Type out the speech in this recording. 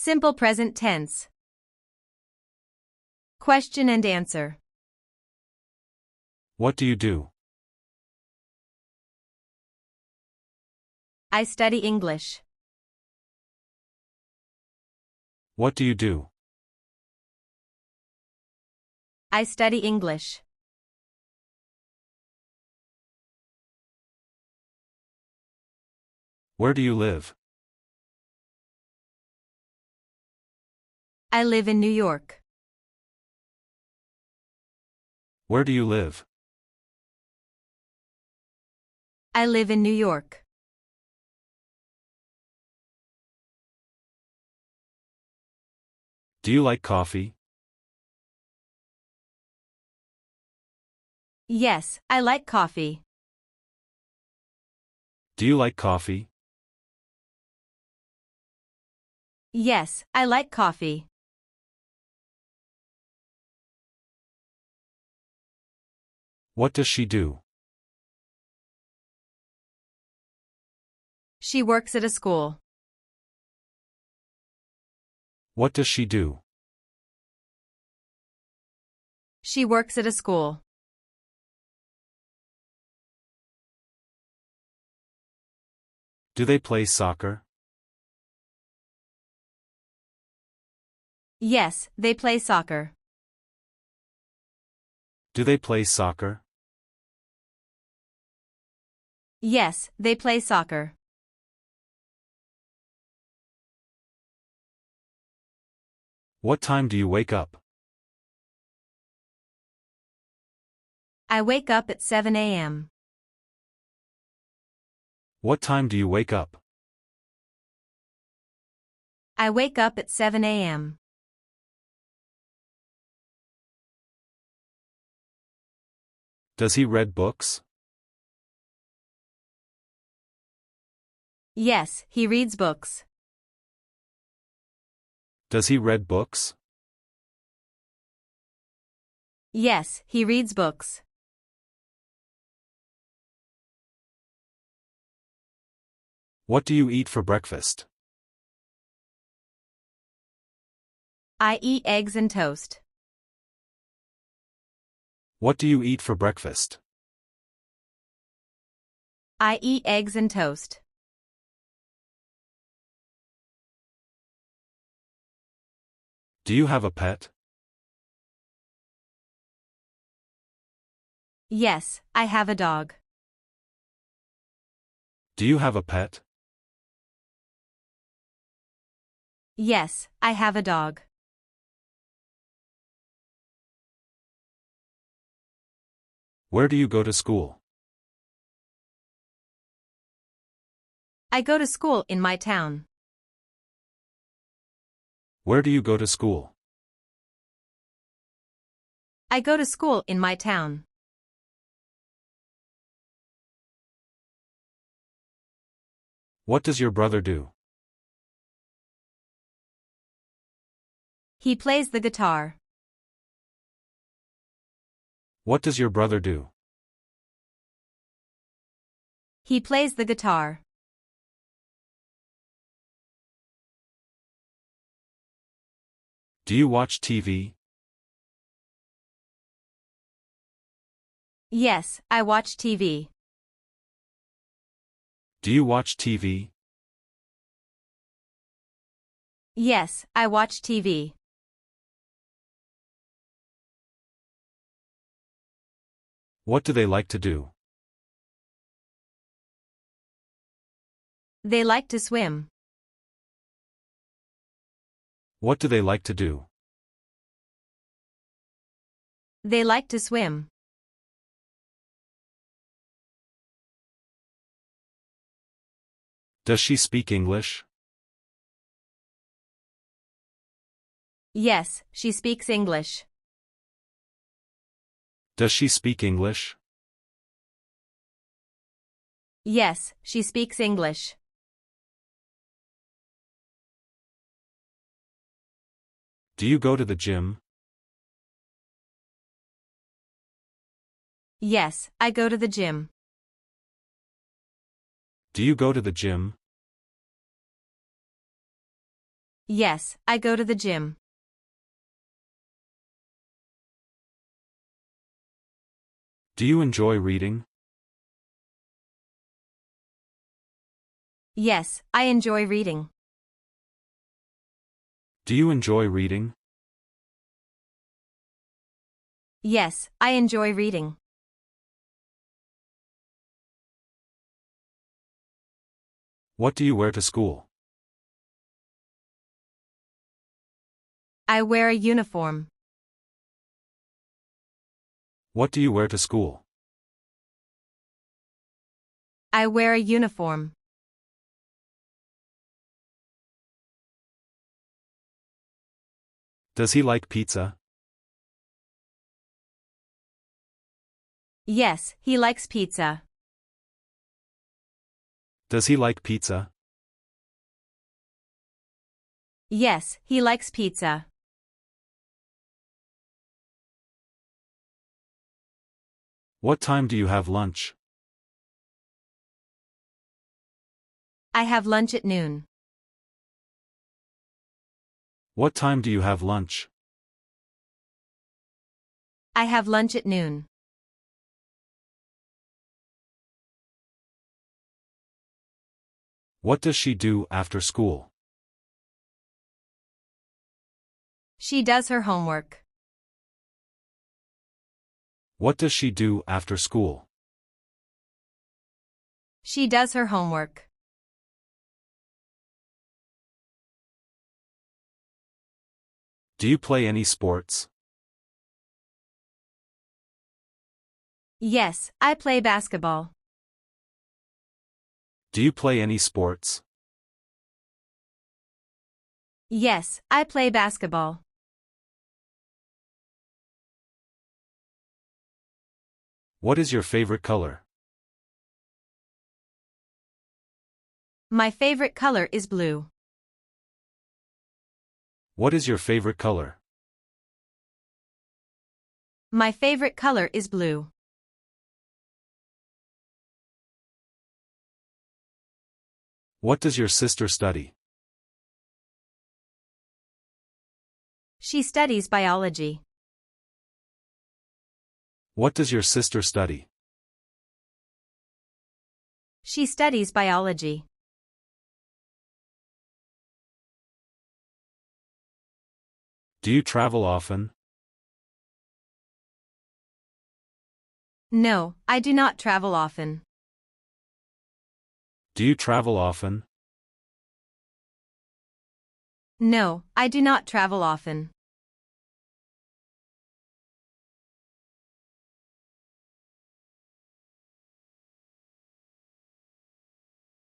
Simple present tense. Question and answer. What do you do? I study English. What do you do? I study English. Where do you live? I live in New York. Where do you live? I live in New York. Do you like coffee? Yes, I like coffee. Do you like coffee? Yes, I like coffee. What does she do? She works at a school. What does she do? She works at a school. Do they play soccer? Yes, they play soccer. Do they play soccer? Yes, they play soccer. What time do you wake up? I wake up at 7 a.m. What time do you wake up? I wake up at 7 a.m. Does he read books? Yes, he reads books. Does he read books? Yes, he reads books. What do you eat for breakfast? I eat eggs and toast. What do you eat for breakfast? I eat eggs and toast. Do you have a pet? Yes, I have a dog. Do you have a pet? Yes, I have a dog. Where do you go to school? I go to school in my town. Where do you go to school? I go to school in my town. What does your brother do? He plays the guitar. What does your brother do? He plays the guitar. Do you watch TV? Yes, I watch TV. Do you watch TV? Yes, I watch TV. What do they like to do? They like to swim. What do they like to do? They like to swim. Does she speak English? Yes, she speaks English. Does she speak English? Yes, she speaks English. Do you go to the gym? Yes, I go to the gym. Do you go to the gym? Yes, I go to the gym. Do you enjoy reading? Yes, I enjoy reading. Do you enjoy reading? Yes, I enjoy reading. What do you wear to school? I wear a uniform. What do you wear to school? I wear a uniform. Does he like pizza? Yes, he likes pizza. Does he like pizza? Yes, he likes pizza. What time do you have lunch? I have lunch at noon. What time do you have lunch? I have lunch at noon. What does she do after school? She does her homework. What does she do after school? She does her homework. Do you play any sports? Yes, I play basketball. Do you play any sports? Yes, I play basketball. What is your favorite color? My favorite color is blue. What is your favorite color? My favorite color is blue. What does your sister study? She studies biology. What does your sister study? She studies biology. Do you travel often? No, I do not travel often. Do you travel often? No, I do not travel often.